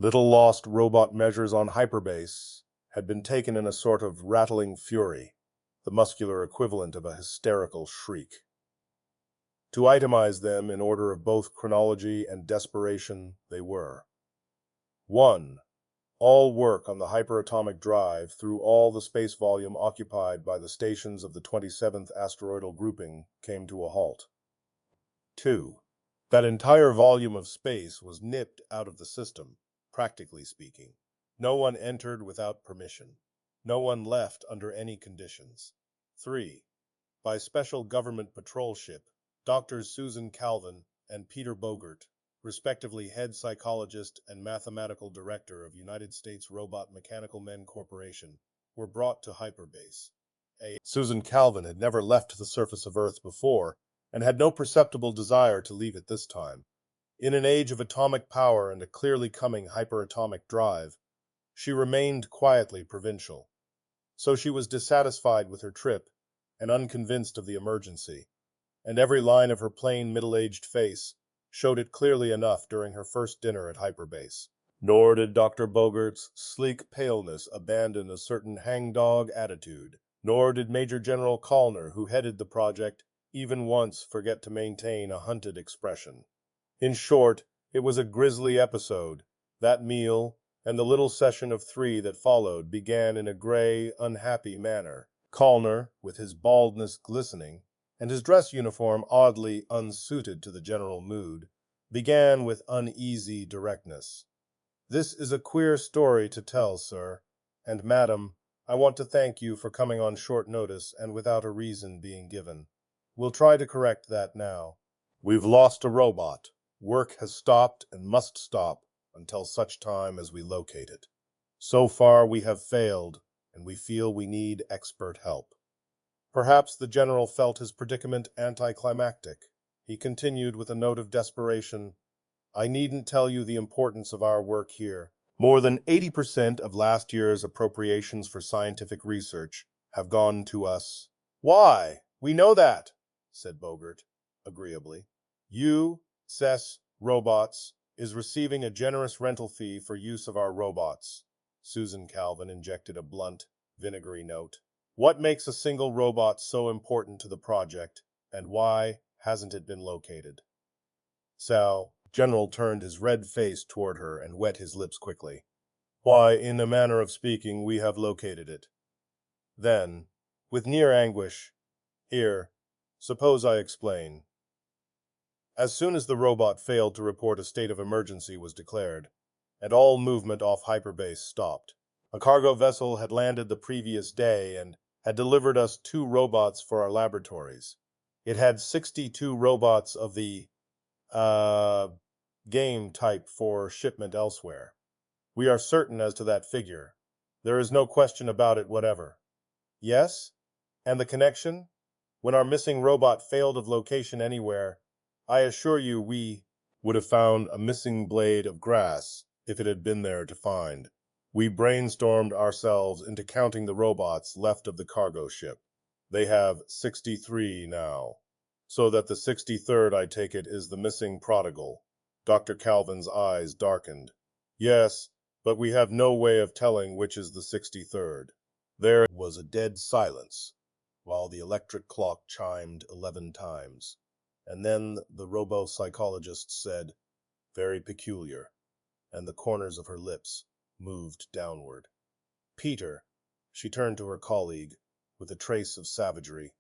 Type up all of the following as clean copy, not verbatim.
Little lost robot measures on hyperbase had been taken in a sort of rattling fury, the muscular equivalent of a hysterical shriek. To itemize them in order of both chronology and desperation, they were: 1. All work on the hyperatomic drive through all the space volume occupied by the stations of the 27th asteroidal grouping came to a halt. 2. That entire volume of space was nipped out of the system, practically speaking. No one entered without permission. No one left under any conditions. 3. By special government patrol ship, Drs. Susan Calvin and Peter Bogert, respectively head psychologist and mathematical director of United States Robot Mechanical Men Corporation, were brought to hyperbase. Susan Calvin had never left the surface of Earth before, and had no perceptible desire to leave it this time. In an age of atomic power and a clearly coming hyperatomic drive, she remained quietly provincial. So she was dissatisfied with her trip and unconvinced of the emergency, and every line of her plain middle-aged face showed it clearly enough during her first dinner at hyperbase. Nor did Dr. Bogert's sleek paleness abandon a certain hangdog attitude, nor did Major General Callner, who headed the project, even once forget to maintain a hunted expression. In short, it was a grisly episode. That meal, and the little session of 3 that followed, began in a gray, unhappy manner. Callner, with his baldness glistening, and his dress uniform oddly unsuited to the general mood, began with uneasy directness. "This is a queer story to tell, sir, and madam, I want to thank you for coming on short notice and without a reason being given. We'll try to correct that now. We've lost a robot. Work has stopped and must stop until such time as we locate it. So far we have failed, and we feel we need expert help." Perhaps the general felt his predicament anticlimactic. He continued with a note of desperation, "I needn't tell you the importance of our work here. More than 80% of last year's appropriations for scientific research have gone to us." "Why, we know that," said Bogert, agreeably. "U.S. Robots is receiving a generous rental fee for use of our robots." Susan Calvin injected a blunt, vinegary note. "What makes a single robot so important to the project, and why hasn't it been located?" Sal, General turned his red face toward her and wet his lips quickly. "Why, in a manner of speaking, we have located it." Then, with near anguish, "Here, suppose I explain." As soon as the robot failed to report, a state of emergency was declared, and all movement off hyperbase stopped. A cargo vessel had landed the previous day and had delivered us 2 robots for our laboratories. It had 62 robots of the, game type for shipment elsewhere. We are certain as to that figure. There is no question about it whatever. Yes? And the connection? When our missing robot failed of location anywhere, I assure you we would have found a missing blade of grass if it had been there to find. We brainstormed ourselves into counting the robots left of the cargo ship. They have 63 now. So that the 63rd, I take it, is the missing prodigal. Dr. Calvin's eyes darkened. Yes, but we have no way of telling which is the 63rd. There was a dead silence, while the electric clock chimed 11 times. And then the robo-psychologist said, "Very peculiar," and the corners of her lips moved downward. "Peter," she turned to her colleague, with a trace of savagery,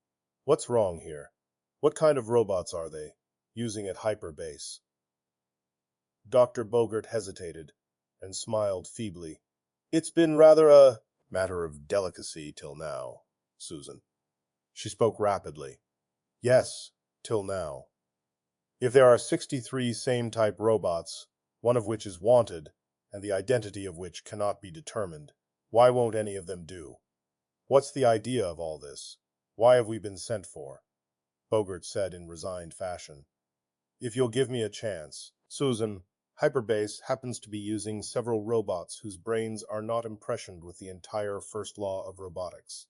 "what's wrong here? What kind of robots are they, using at hyperbase?" Dr. Bogert hesitated, and smiled feebly. "It's been rather a matter of delicacy till now, Susan." She spoke rapidly. "Yes, till now. If there are 63 same-type robots, one of which is wanted, and the identity of which cannot be determined, why won't any of them do? What's the idea of all this? Why have we been sent for?" Bogert said in resigned fashion, "If you'll give me a chance, Susan, hyperbase happens to be using several robots whose brains are not impressioned with the entire first law of robotics."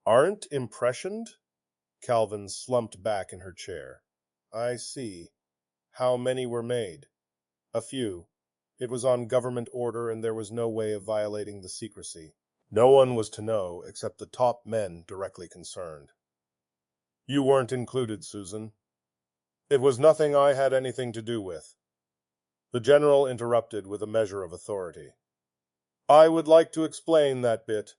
"Aren't impressioned?" Calvin slumped back in her chair. "I see. How many were made?" "A few. It was on government order, and there was no way of violating the secrecy. No one was to know except the top men directly concerned. You weren't included, Susan. It was nothing I had anything to do with. The general interrupted with a measure of authority. I would like to explain that bit.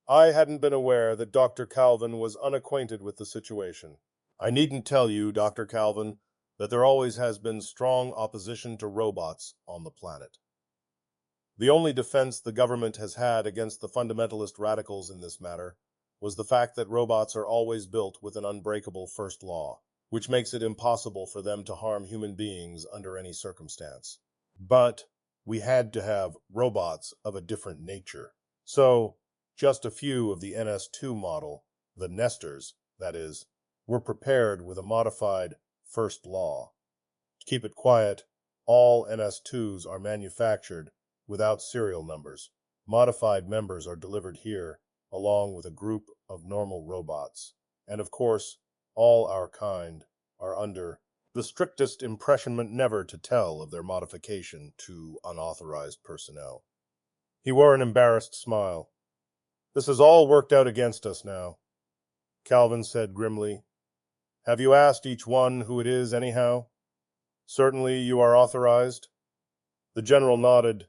I hadn't been aware that Dr. Calvin was unacquainted with the situation. I needn't tell you, Dr. Calvin, that there always has been strong opposition to robots on the planet. The only defense the government has had against the fundamentalist radicals in this matter was the fact that robots are always built with an unbreakable first law, which makes it impossible for them to harm human beings under any circumstance. But we had to have robots of a different nature. So, just a few of the NS2 model, the nesters, that is, were prepared with a modified first law. To keep it quiet, all NS2s are manufactured without serial numbers. Modified members are delivered here, along with a group of normal robots. And of course, all our kind are under the strictest impressionment never to tell of their modification to unauthorized personnel. He wore an embarrassed smile. This has all worked out against us now, Calvin said grimly. Have you asked each one who it is anyhow? Certainly you are authorized? The general nodded.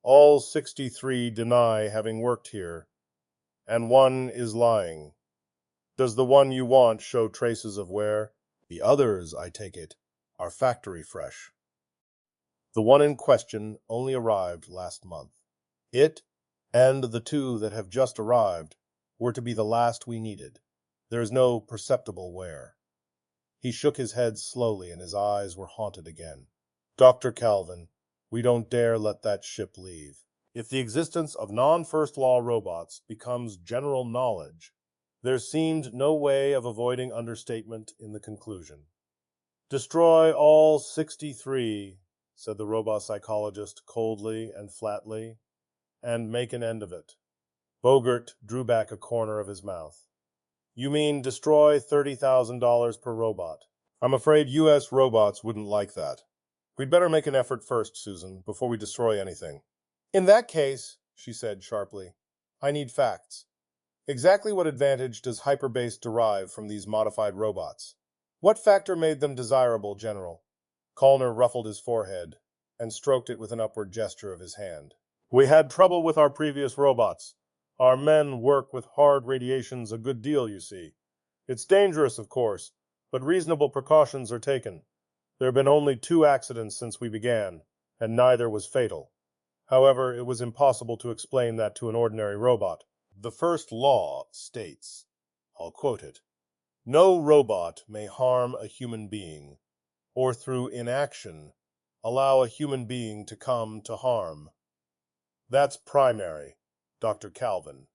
All 63 deny having worked here, and one is lying. Does the one you want show traces of wear? The others, I take it, are factory fresh. The one in question only arrived last month. It, and the two that have just arrived, were to be the last we needed. There is no perceptible wear. He shook his head slowly, and his eyes were haunted again. Dr. Calvin, we don't dare let that ship leave. If the existence of non-first law robots becomes general knowledge, there seemed no way of avoiding understatement in the conclusion. Destroy all 63, said the robot psychologist coldly and flatly, and make an end of it. Bogert drew back a corner of his mouth. You mean destroy $30,000 per robot? I'm afraid U.S. robots wouldn't like that. We'd better make an effort first, Susan, before we destroy anything. In that case, she said sharply, I need facts. Exactly what advantage does hyperbase derive from these modified robots? What factor made them desirable, General? Callner ruffled his forehead and stroked it with an upward gesture of his hand. We had trouble with our previous robots. Our men work with hard radiations a good deal, you see. It's dangerous, of course, but reasonable precautions are taken. There have been only 2 accidents since we began, and neither was fatal. However, it was impossible to explain that to an ordinary robot. The first law states, I'll quote it, no robot may harm a human being, or through inaction allow a human being to come to harm. That's primary, Dr. Calvin.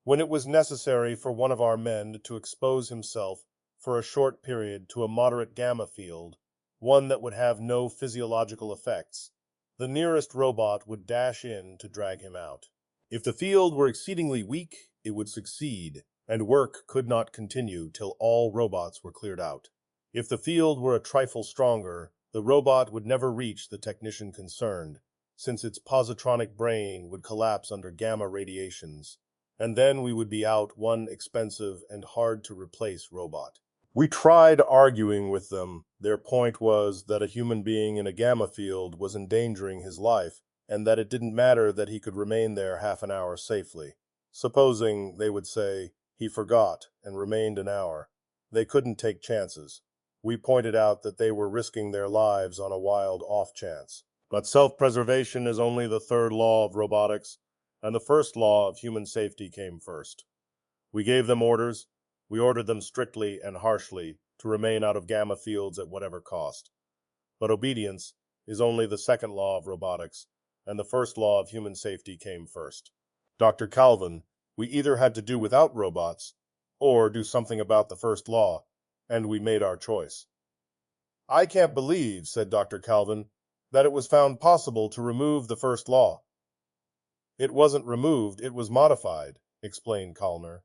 When it was necessary for one of our men to expose himself for a short period to a moderate gamma field, one that would have no physiological effects, the nearest robot would dash in to drag him out. If the field were exceedingly weak, it would succeed, and work could not continue till all robots were cleared out. If the field were a trifle stronger, the robot would never reach the technician concerned, since its positronic brain would collapse under gamma radiations, and then we would be out one expensive and hard-to-replace robot. We tried arguing with them. Their point was that a human being in a gamma field was endangering his life, and that it didn't matter that he could remain there half an hour safely. Supposing, they would say, he forgot and remained an hour. They couldn't take chances. We pointed out that they were risking their lives on a wild off-chance. But self-preservation is only the 3rd law of robotics, and the 1st law of human safety came first. We gave them orders. We ordered them strictly and harshly to remain out of gamma fields at whatever cost. But obedience is only the 2nd law of robotics, and the 1st law of human safety came first. Dr. Calvin, we either had to do without robots, or do something about the 1st law, and we made our choice. I can't believe, said Dr. Calvin, that it was found possible to remove the 1st law. It wasn't removed, it was modified, explained Callner.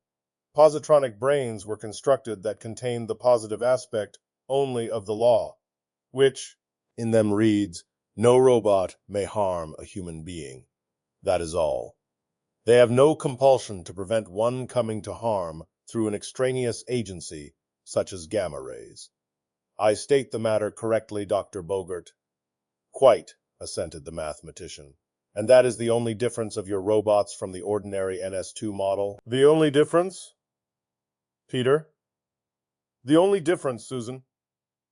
Positronic brains were constructed that contained the positive aspect only of the law, which, in them reads, No robot may harm a human being. That is all. They have no compulsion to prevent one coming to harm through an extraneous agency, such as gamma rays. I state the matter correctly, Dr. Bogert? Quite, assented the mathematician. And that is the only difference of your robots from the ordinary NS2 model? The only difference? Peter? The only difference, Susan.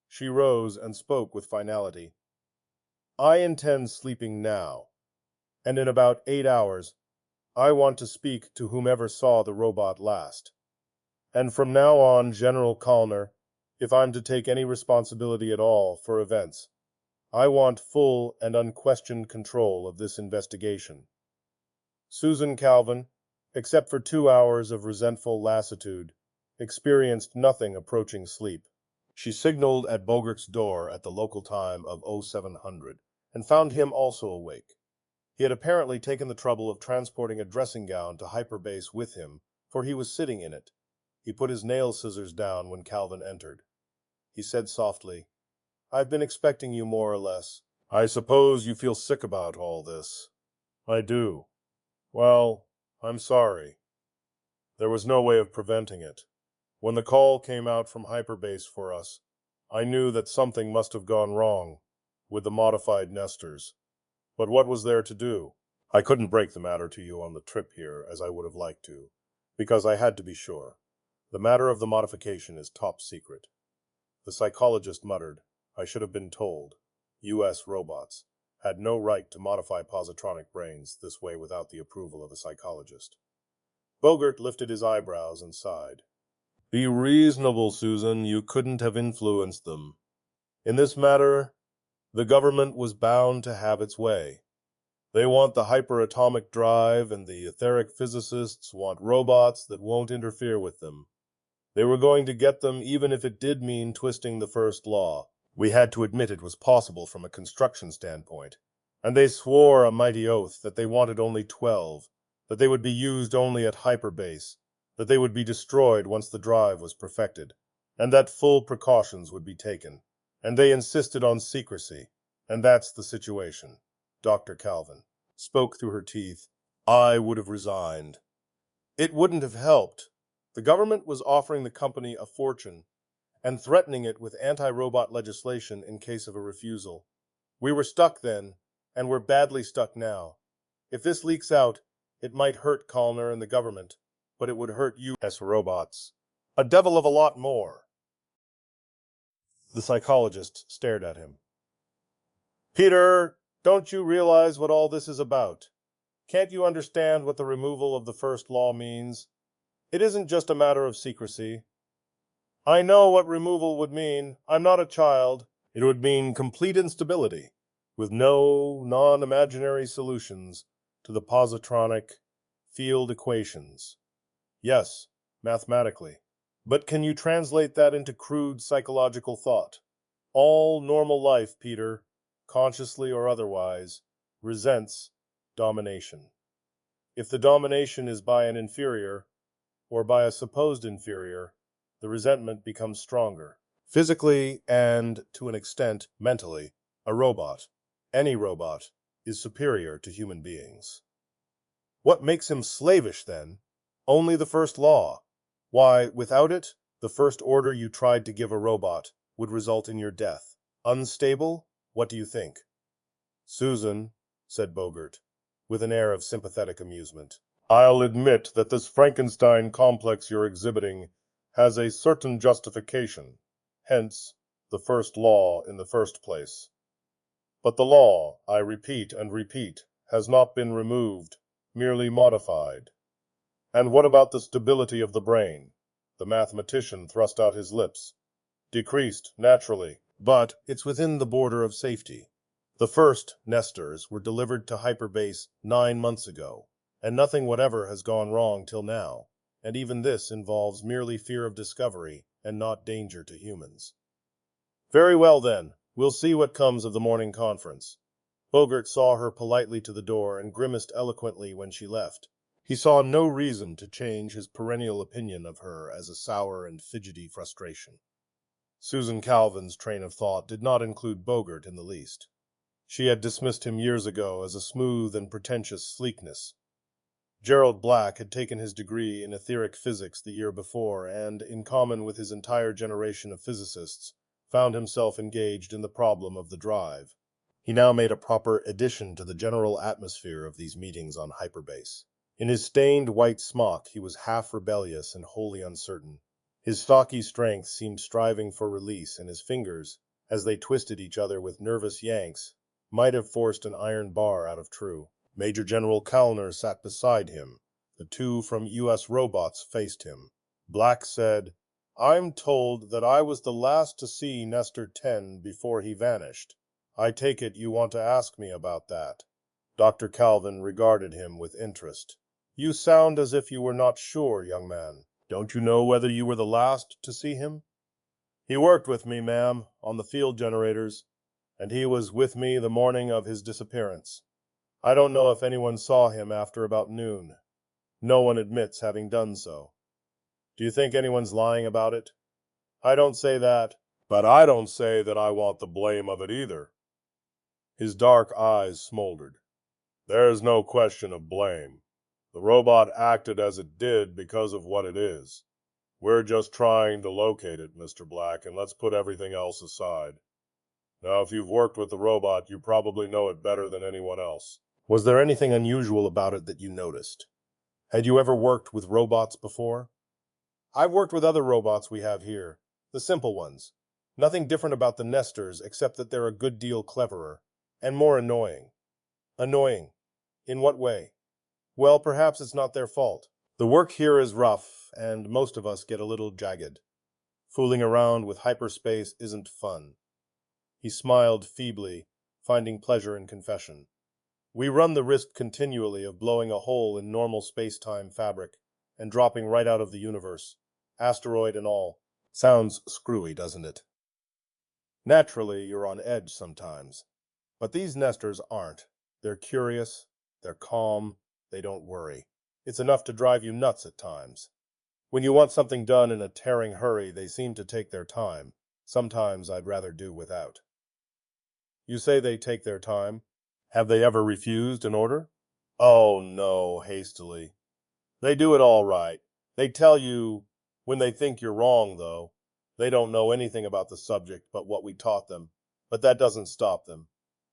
She rose and spoke with finality. I intend sleeping now, and in about 8 hours I want to speak to whomever saw the robot last. And from now on, General Callner, if I'm to take any responsibility at all for events, I want full and unquestioned control of this investigation. Susan Calvin, except for 2 hours of resentful lassitude, experienced nothing approaching sleep. She signaled at Bogert's door at the local time of 0700 and found him also awake. He had apparently taken the trouble of transporting a dressing gown to hyperbase with him, for he was sitting in it. He put his nail scissors down when Calvin entered. He said softly, "I've been expecting you more or less. I suppose you feel sick about all this." "I do." "Well, I'm sorry. There was no way of preventing it. When the call came out from hyperbase for us, I knew that something must have gone wrong with the modified nesters. But what was there to do? I couldn't break the matter to you on the trip here as I would have liked to, because I had to be sure. The matter of the modification is top secret." The psychologist muttered, "I should have been told. U.S. robots had no right to modify positronic brains this way without the approval of a psychologist." Bogert lifted his eyebrows and sighed. "Be reasonable, Susan. You couldn't have influenced them. In this matter, the government was bound to have its way. They want the hyperatomic drive, and the etheric physicists want robots that won't interfere with them. They were going to get them even if it did mean twisting the first law. We had to admit it was possible from a construction standpoint. And they swore a mighty oath that they wanted only 12, that they would be used only at hyperbase, that they would be destroyed once the drive was perfected, and that full precautions would be taken. And they insisted on secrecy. And that's the situation." Dr. Calvin spoke through her teeth. "I would have resigned. It wouldn't have helped. The government was offering the company a fortune and threatening it with anti-robot legislation in case of a refusal. We were stuck then, and we're badly stuck now. If this leaks out, it might hurt Callner and the government, but it would hurt U.S. robots a devil of a lot more." The psychologist stared at him. "Peter, don't you realize what all this is about? Can't you understand what the removal of the first law means? It isn't just a matter of secrecy." "I know what removal would mean. I'm not a child." "It would mean complete instability, with no non-imaginary solutions to the positronic field equations." "Yes, mathematically. But can you translate that into crude psychological thought? All normal life, Peter, consciously or otherwise, resents domination. If the domination is by an inferior, or by a supposed inferior, the resentment becomes stronger. Physically and, to an extent, mentally, a robot, any robot, is superior to human beings." "What makes him slavish, then?" "Only the first law. Why, without it, the first order you tried to give a robot would result in your death. Unstable? What do you think?" "Susan," said Bogert, with an air of sympathetic amusement, "I'll admit that this Frankenstein complex you're exhibiting has a certain justification, hence the first law in the first place. But the law, I repeat and repeat, has not been removed, merely modified. And what about the stability of the brain?" The mathematician thrust out his lips. "Decreased, naturally, but it's within the border of safety. The first nesters were delivered to hyperbase 9 months ago, and nothing whatever has gone wrong till now, and even this involves merely fear of discovery and not danger to humans." "Very well, then. We'll see what comes of the morning conference." Bogert saw her politely to the door and grimaced eloquently when she left. He saw no reason to change his perennial opinion of her as a sour and fidgety frustration. Susan Calvin's train of thought did not include Bogert in the least. She had dismissed him years ago as a smooth and pretentious sleekness. Gerald Black had taken his degree in etheric physics the year before and, in common with his entire generation of physicists, found himself engaged in the problem of the drive. He now made a proper addition to the general atmosphere of these meetings on hyperbase. In his stained white smock, he was half rebellious and wholly uncertain. His stocky strength seemed striving for release, and his fingers, as they twisted each other with nervous yanks, might have forced an iron bar out of True. Major General Kalner sat beside him. The two from U.S. Robots faced him. Black said, "I'm told that I was the last to see Nestor 10 before he vanished. I take it you want to ask me about that." Dr. Calvin regarded him with interest. "You sound as if you were not sure, young man. Don't you know whether you were the last to see him?" "He worked with me, ma'am, on the field generators, and he was with me the morning of his disappearance. I don't know if anyone saw him after about noon. No one admits having done so. Do you think anyone's lying about it?" "I don't say that." "But I don't say that I want the blame of it either." His dark eyes smoldered. "There's no question of blame. The robot acted as it did because of what it is. We're just trying to locate it, Mr. Black, and let's put everything else aside. Now, if you've worked with the robot, you probably know it better than anyone else." "Was there anything unusual about it that you noticed? Had you ever worked with robots before?" "I've worked with other robots we have here. The simple ones. Nothing different about the Nestors except that they're a good deal cleverer. And more annoying." "Annoying? In what way?" "Well, perhaps it's not their fault. The work here is rough, and most of us get a little jagged. Fooling around with hyperspace isn't fun." He smiled feebly, finding pleasure in confession. "We run the risk continually of blowing a hole in normal space-time fabric and dropping right out of the universe, asteroid and all. Sounds screwy, doesn't it? Naturally, you're on edge sometimes. But these nesters aren't. They're curious, they're calm, they don't worry. It's enough to drive you nuts at times. When you want something done in a tearing hurry, they seem to take their time. Sometimes I'd rather do without." "You say they take their time. Have they ever refused an order?" "Oh, no," hastily. "They do it all right. They tell you when they think you're wrong, though. They don't know anything about the subject but what we taught them. But that doesn't stop them.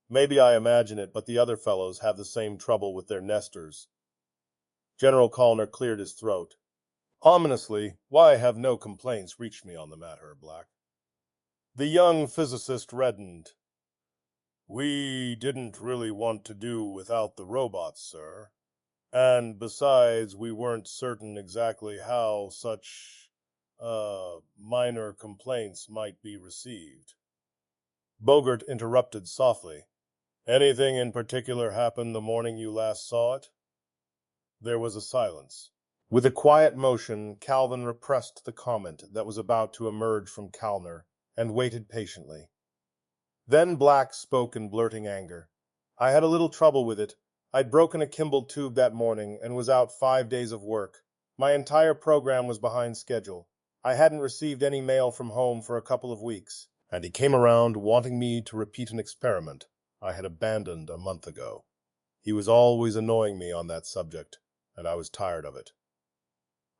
Maybe I imagine it, but the other fellows have the same trouble with their nesters." General Callner cleared his throat. "Ominously, why have no complaints reached me on the matter, Black?" The young physicist reddened. "We didn't really want to do without the robots, sir. And besides, we weren't certain exactly how such, minor complaints might be received." Bogart interrupted softly. "Anything in particular happened the morning you last saw it?" There was a silence. With a quiet motion, Calvin repressed the comment that was about to emerge from Calner, and waited patiently. Then Black spoke in blurting anger. "I had a little trouble with it. I'd broken a Kimball tube that morning and was out 5 days of work. My entire program was behind schedule. I hadn't received any mail from home for a couple of weeks. And he came around wanting me to repeat an experiment I had abandoned a month ago. He was always annoying me on that subject, and I was tired of it.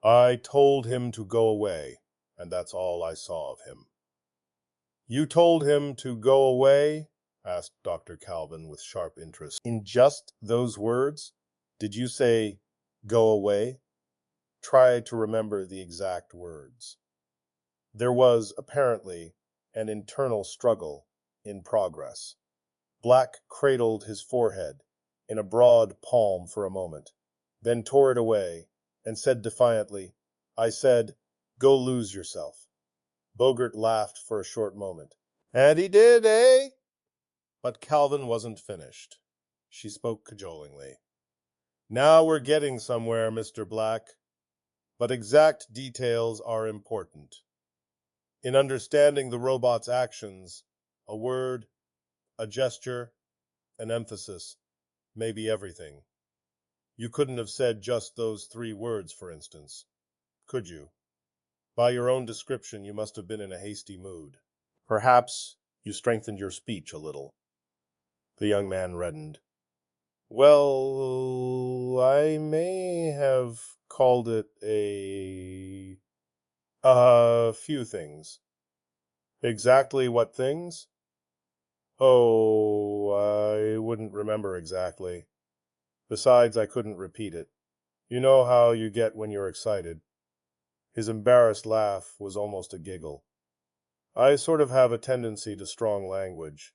I told him to go away, and that's all I saw of him." "You told him to go away?" asked Dr. Calvin with sharp interest. "In just those words? Did you say, 'go away'?" Try to remember the exact words. There was, apparently, an internal struggle in progress. Black cradled his forehead in a broad palm for a moment, then tore it away, and said defiantly, "I said, 'Go lose yourself.'" Bogart laughed for a short moment. "And he did, eh?" But Calvin wasn't finished. She spoke cajolingly. "Now we're getting somewhere, Mr. Black. But exact details are important. In understanding the robot's actions, a word, a gesture, an emphasis may be everything. You couldn't have said just those 3 words, for instance, could you? By your own description, you must have been in a hasty mood. Perhaps you strengthened your speech a little." The young man reddened. Well, I may have called it a few things. Exactly what things? Oh, I wouldn't remember exactly. Besides, I couldn't repeat it. You know how you get when you're excited. His embarrassed laugh was almost a giggle. I sort of have a tendency to strong language.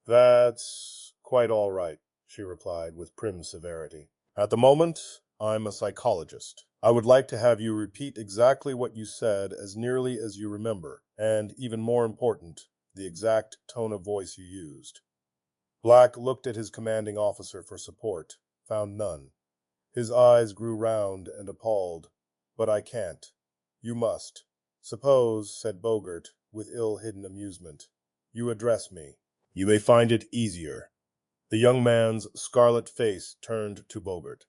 That's quite all right, she replied with prim severity. At the moment, I'm a psychologist. I would like to have you repeat exactly what you said as nearly as you remember, and even more important, the exact tone of voice you used. Black looked at his commanding officer for support, found none. His eyes grew round and appalled. But I can't. You must. Suppose, said Bogart, with ill-hidden amusement, you address me. You may find it easier. The young man's scarlet face turned to Bogart.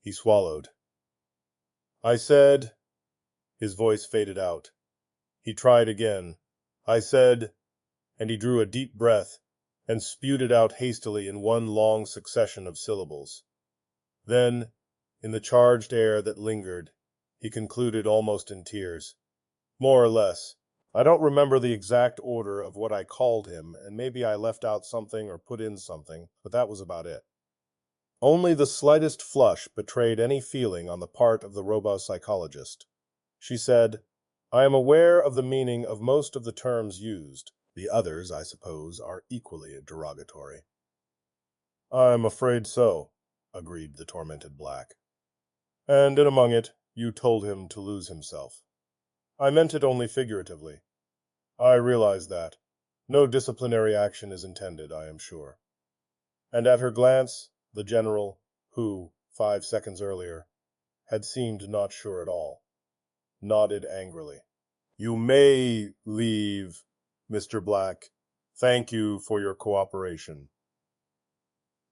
He swallowed. I said, his voice faded out. He tried again. I said, and he drew a deep breath and spewed it out hastily in one long succession of syllables. Then, in the charged air that lingered, he concluded almost in tears. More or less. I don't remember the exact order of what I called him, and maybe I left out something or put in something, but that was about it. Only the slightest flush betrayed any feeling on the part of the robopsychologist. She said, I am aware of the meaning of most of the terms used. The others, I suppose, are equally derogatory. I'm afraid so, agreed the tormented Black. And in among it, you told him to lose himself. I meant it only figuratively. I realize that. No disciplinary action is intended, I am sure. And at her glance, the general, who, 5 seconds earlier, had seemed not sure at all, nodded angrily. You may leave, Mr. Black. Thank you for your cooperation.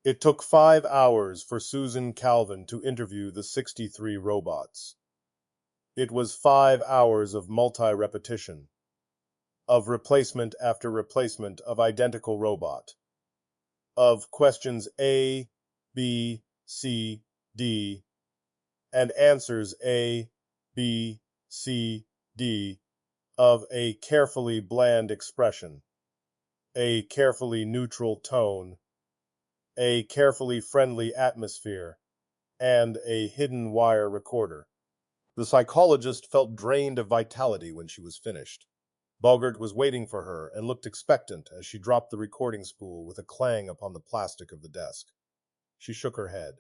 It took 5 hours for Susan Calvin to interview the 63 robots. It was 5 hours of multi-repetition, of replacement after replacement of identical robot, of questions A, B, C, D, and answers A, B, C, D, of a carefully bland expression, a carefully neutral tone, a carefully friendly atmosphere, and a hidden wire recorder. The psychologist felt drained of vitality when she was finished. Bogart was waiting for her and looked expectant as she dropped the recording spool with a clang upon the plastic of the desk. She shook her head.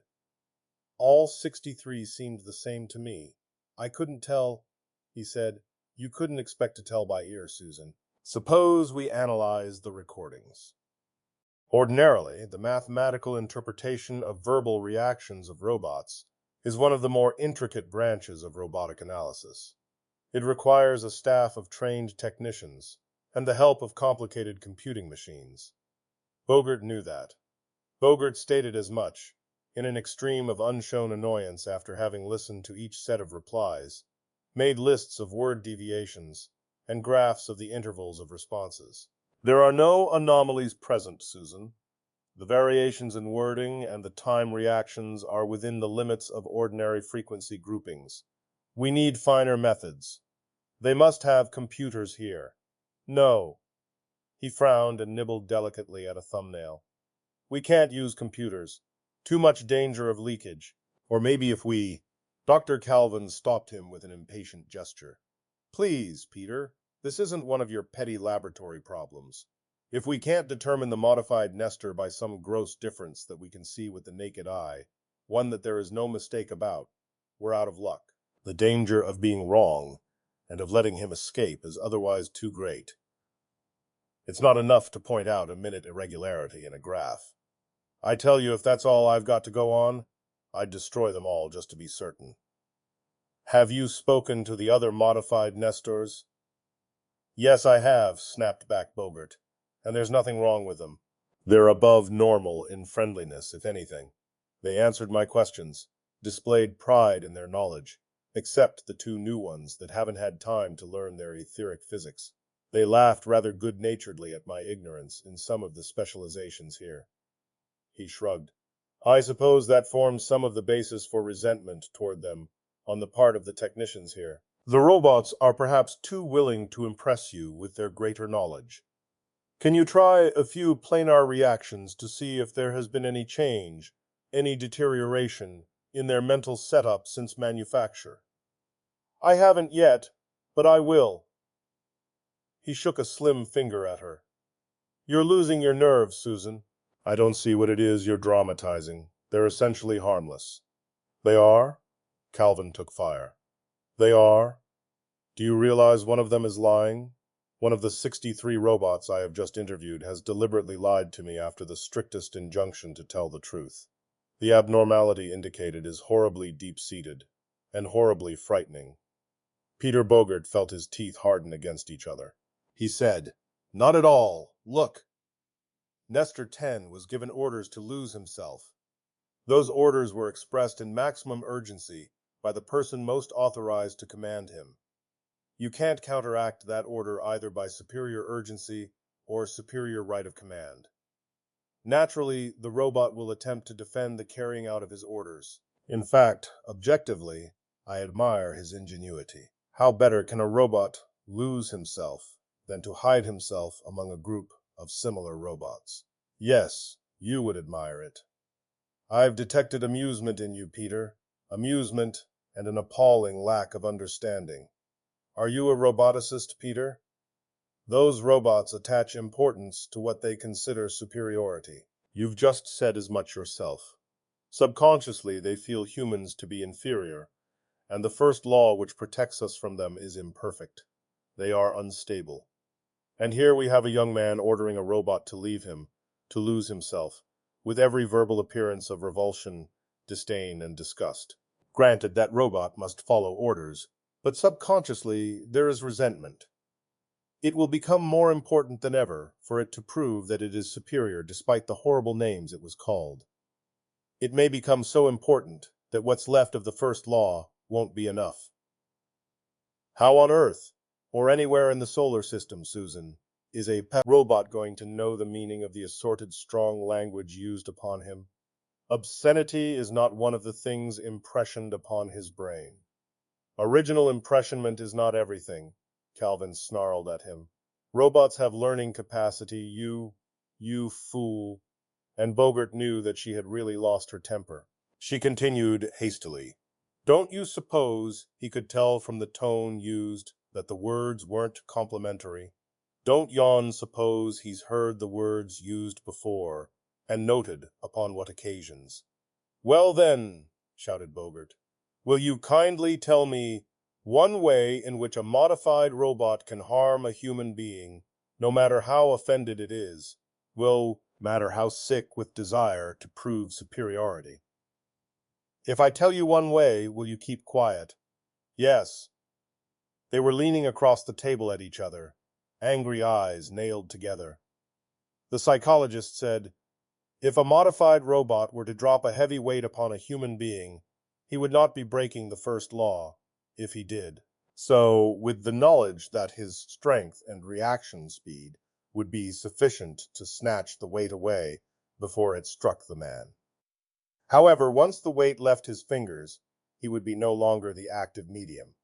All 63 seemed the same to me. I couldn't tell, he said. You couldn't expect to tell by ear, Susan. Suppose we analyze the recordings. Ordinarily, the mathematical interpretation of verbal reactions of robots is one of the more intricate branches of robotic analysis. It requires a staff of trained technicians and the help of complicated computing machines. Bogart knew that. Bogart stated as much, in an extreme of unshown annoyance after having listened to each set of replies, made lists of word deviations, and graphs of the intervals of responses. There are no anomalies present, Susan. The variations in wording and the time reactions are within the limits of ordinary frequency groupings. We need finer methods. They must have computers here. No. He frowned and nibbled delicately at a thumbnail. We can't use computers. Too much danger of leakage. Or maybe if we... Dr. Calvin stopped him with an impatient gesture. Please, Peter, this isn't one of your petty laboratory problems. If we can't determine the modified Nestor by some gross difference that we can see with the naked eye, one that there is no mistake about, we're out of luck. The danger of being wrong and of letting him escape is otherwise too great. It's not enough to point out a minute irregularity in a graph. I tell you, if that's all I've got to go on, I'd destroy them all just to be certain. Have you spoken to the other modified Nestors? Yes, I have, snapped back Bogart, and there's nothing wrong with them. They're above normal in friendliness, if anything. They answered my questions, displayed pride in their knowledge, except the 2 new ones that haven't had time to learn their etheric physics. They laughed rather good-naturedly at my ignorance in some of the specializations here. He shrugged. I suppose that forms some of the basis for resentment toward them on the part of the technicians here. The robots are perhaps too willing to impress you with their greater knowledge. Can you try a few planar reactions to see if there has been any change, any deterioration in their mental setup since manufacture? I haven't yet, but I will. He shook a slim finger at her. You're losing your nerve, Susan. I don't see what it is you're dramatizing. They're essentially harmless. They are? Calvin took fire. They are? Do you realize one of them is lying? One of the 63 robots I have just interviewed has deliberately lied to me after the strictest injunction to tell the truth. The abnormality indicated is horribly deep-seated and horribly frightening. Peter Bogart felt his teeth harden against each other. He said, Not at all. Look. Nestor 10 was given orders to lose himself. Those orders were expressed in maximum urgency by the person most authorized to command him. You can't counteract that order either by superior urgency or superior right of command. Naturally, the robot will attempt to defend the carrying out of his orders. In fact, objectively, I admire his ingenuity. How better can a robot lose himself than to hide himself among a group of similar robots? Yes, you would admire it. I've detected amusement in you, Peter. Amusement and an appalling lack of understanding. Are you a roboticist, Peter? Those robots attach importance to what they consider superiority. You've just said as much yourself. Subconsciously, they feel humans to be inferior, and the first law which protects us from them is imperfect. They are unstable. And here we have a young man ordering a robot to leave him, to lose himself, with every verbal appearance of revulsion, disdain, and disgust. Granted, that robot must follow orders, but subconsciously there is resentment. It will become more important than ever for it to prove that it is superior despite the horrible names it was called. It may become so important that what's left of the first law won't be enough. How on Earth, or anywhere in the solar system, Susan, is a robot going to know the meaning of the assorted strong language used upon him? Obscenity is not one of the things impressioned upon his brain. Original impressionment is not everything, Calvin snarled at him. Robots have learning capacity, you fool. And Bogart knew that she had really lost her temper. She continued hastily. Don't you suppose he could tell from the tone used that the words weren't complimentary? Don't yon suppose he's heard the words used before, and noted upon what occasions? Well then, shouted Bogart, will you kindly tell me one way in which a modified robot can harm a human being, no matter how offended it is, will matter how sick with desire to prove superiority? If I tell you one way, will you keep quiet? Yes. They were leaning across the table at each other, angry eyes nailed together. The psychologist said, if a modified robot were to drop a heavy weight upon a human being, he would not be breaking the first law, if he did. So, with the knowledge that his strength and reaction speed would be sufficient to snatch the weight away before it struck the man. However, once the weight left his fingers, he would be no longer the active medium.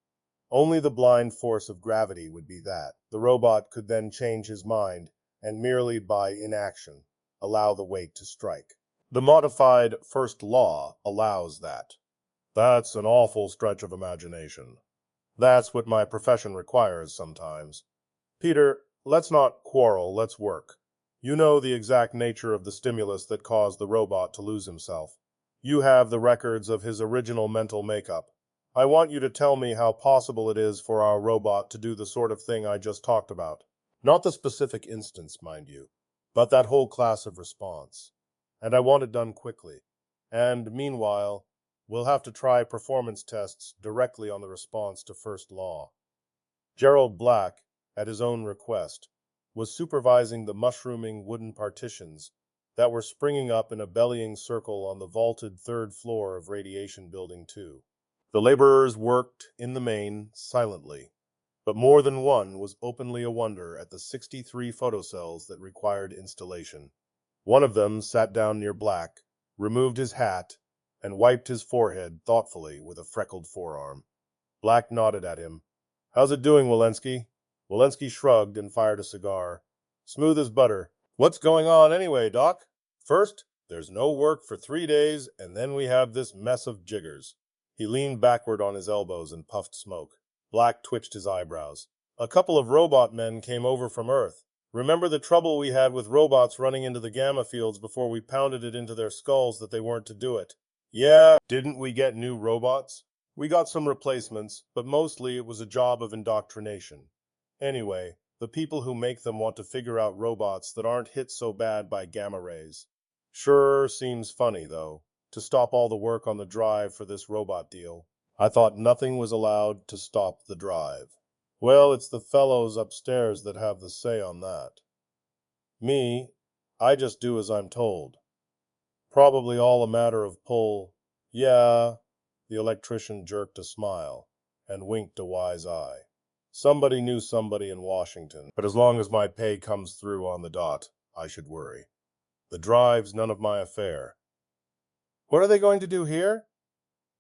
Only the blind force of gravity would be that. The robot could then change his mind and merely by inaction allow the weight to strike. The modified first law allows that. That's an awful stretch of imagination. That's what my profession requires sometimes. Peter, let's not quarrel, let's work. You know the exact nature of the stimulus that caused the robot to lose himself. You have the records of his original mental makeup. I want you to tell me how possible it is for our robot to do the sort of thing I just talked about. Not the specific instance, mind you, but that whole class of response. And I want it done quickly. And meanwhile, we'll have to try performance tests directly on the response to first law. Gerald Black, at his own request, was supervising the mushrooming wooden partitions that were springing up in a bellying circle on the vaulted third floor of Radiation Building 2. The laborers worked, in the main, silently, But more than one was openly a wonder at the 63 photocells that required installation. One of them sat down near Black, removed his hat, and wiped his forehead thoughtfully with a freckled forearm. Black nodded at him. "How's it doing, Walensky?" Walensky shrugged and fired a cigar. "Smooth as butter. What's going on anyway, Doc?" "First, there's no work for 3 days, and then we have this mess of jiggers." He leaned backward on his elbows and puffed smoke. Black twitched his eyebrows. "A couple of robot men came over from Earth. Remember the trouble we had with robots running into the gamma fields before we pounded it into their skulls that they weren't to do it?" "Yeah, didn't we get new robots?" "We got some replacements, but mostly it was a job of indoctrination. Anyway, the people who make them want to figure out robots that aren't hit so bad by gamma rays. Sure seems funny, though, to stop all the work on the drive for this robot deal. I thought nothing was allowed to stop the drive." "Well, it's the fellows upstairs that have the say on that. Me, I just do as I'm told. Probably all a matter of pull." "Yeah." The electrician jerked a smile and winked a wise eye. "Somebody knew somebody in Washington, but as long as my pay comes through on the dot, I should worry. The drive's none of my affair." "What are they going to do here?"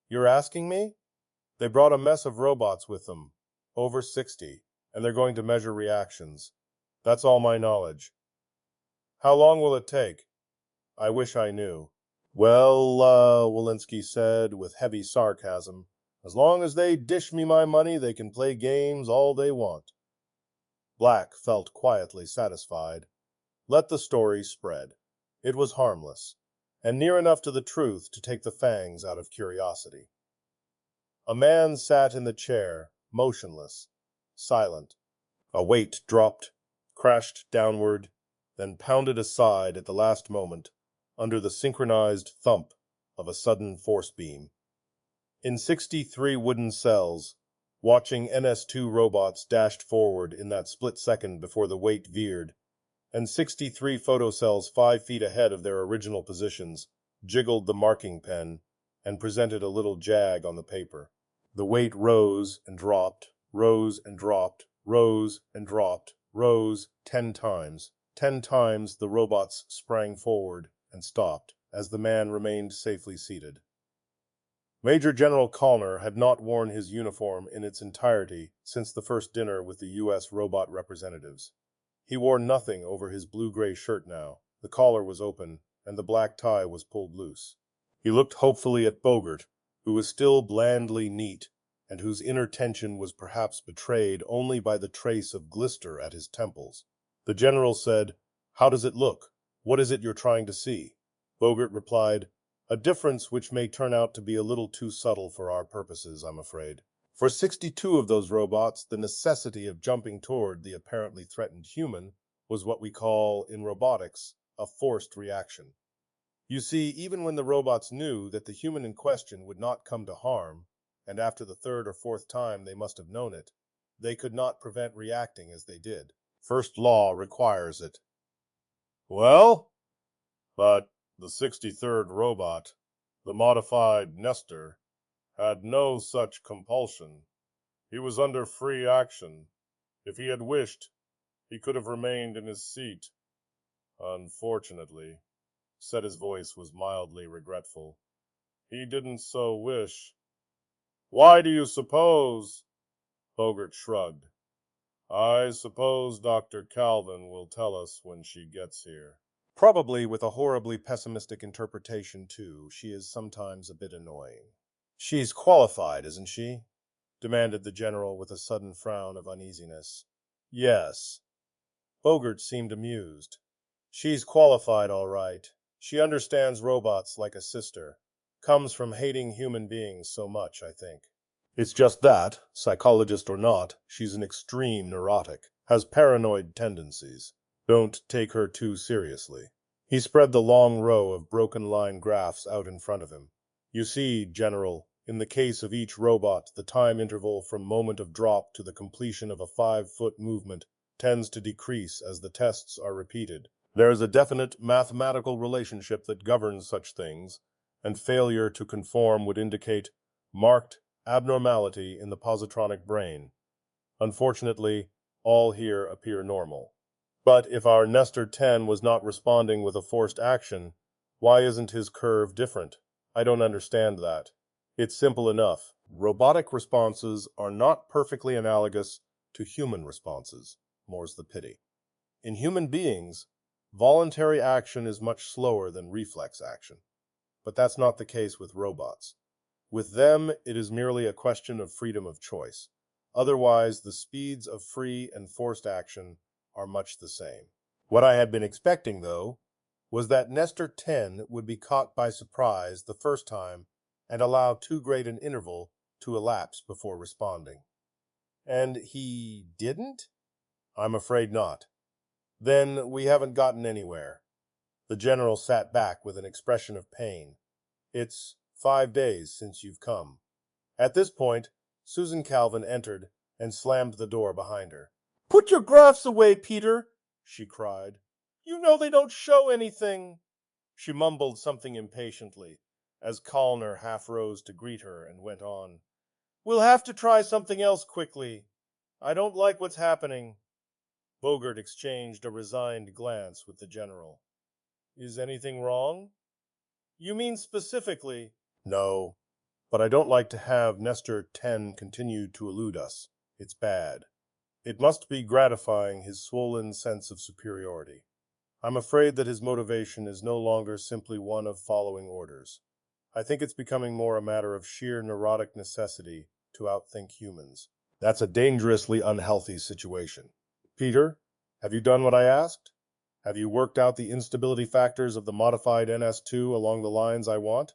"You're asking me? They brought a mess of robots with them, over 60, and they're going to measure reactions. That's all my knowledge." "How long will it take?" "I wish I knew." "Well, Walensky said with heavy sarcasm, as long as they dish me my money, they can play games all they want." Black felt quietly satisfied. Let the story spread. It was harmless, and near enough to the truth to take the fangs out of curiosity. A man sat in the chair, motionless, silent. A weight dropped, crashed downward, then pounded aside at the last moment, under the synchronized thump of a sudden force beam. In 63 wooden cells, watching NS2 robots dashed forward in that split second before the weight veered, and 63 photocells 5 feet ahead of their original positions jiggled the marking pen and presented a little jag on the paper. The weight rose and dropped, rose and dropped, rose and dropped, rose 10 times. 10 times the robots sprang forward and stopped as the man remained safely seated. Major General Callner had not worn his uniform in its entirety since the first dinner with the U.S. robot representatives. He wore nothing over his blue-gray shirt now. The collar was open, and the black tie was pulled loose. He looked hopefully at Bogert, who was still blandly neat, and whose inner tension was perhaps betrayed only by the trace of glister at his temples. The general said, "How does it look? What is it you're trying to see?" Bogert replied, "A difference which may turn out to be a little too subtle for our purposes, I'm afraid. For 62 of those robots, the necessity of jumping toward the apparently threatened human was what we call, in robotics, a forced reaction. You see, even when the robots knew that the human in question would not come to harm, and after the third or fourth time they must have known it, they could not prevent reacting as they did. First law requires it." "Well, but the 63rd robot, the modified Nestor, had no such compulsion. He was under free action. If he had wished, he could have remained in his seat. Unfortunately," said his voice was mildly regretful, "he didn't so wish." "Why do you suppose?" Bogert shrugged. "I suppose Dr. Calvin will tell us when she gets here." Probably with a horribly pessimistic interpretation, too. She is sometimes a bit annoying. "She's qualified, isn't she?" demanded the general with a sudden frown of uneasiness. "Yes." Bogert seemed amused. "She's qualified, all right. She understands robots like a sister. Comes from hating human beings so much, I think. It's just that, psychologist or not, she's an extreme neurotic, has paranoid tendencies. Don't take her too seriously." He spread the long row of broken line graphs out in front of him. "You see, General, in the case of each robot, the time interval from moment of drop to the completion of a 5-foot movement tends to decrease as the tests are repeated. There is a definite mathematical relationship that governs such things, and failure to conform would indicate marked abnormality in the positronic brain. Unfortunately, all here appear normal. But if our Nestor 10 was not responding with a forced action, why isn't his curve different? I don't understand that. It's simple enough. Robotic responses are not perfectly analogous to human responses, more's the pity. In human beings, voluntary action is much slower than reflex action. But that's not the case with robots. With them, it is merely a question of freedom of choice. Otherwise, the speeds of free and forced action are much the same. What I had been expecting, though, was that Nestor 10 would be caught by surprise the first time and allow too great an interval to elapse before responding. And he didn't? I'm afraid not. Then we haven't gotten anywhere. The general sat back with an expression of pain. It's 5 days since you've come. At this point, Susan Calvin entered and slammed the door behind her. "Put your graphs away, Peter," she cried. "You know they don't show anything." She mumbled something impatiently, as Callner half rose to greet her and went on. "We'll have to try something else quickly. I don't like what's happening." Bogart exchanged a resigned glance with the general. "Is anything wrong?" "You mean specifically?" "No, but I don't like to have Nestor 10 continue to elude us. It's bad. It must be gratifying his swollen sense of superiority. I'm afraid that his motivation is no longer simply one of following orders. I think it's becoming more a matter of sheer neurotic necessity to outthink humans. That's a dangerously unhealthy situation. Peter, have you done what I asked? Have you worked out the instability factors of the modified NS2 along the lines I want?"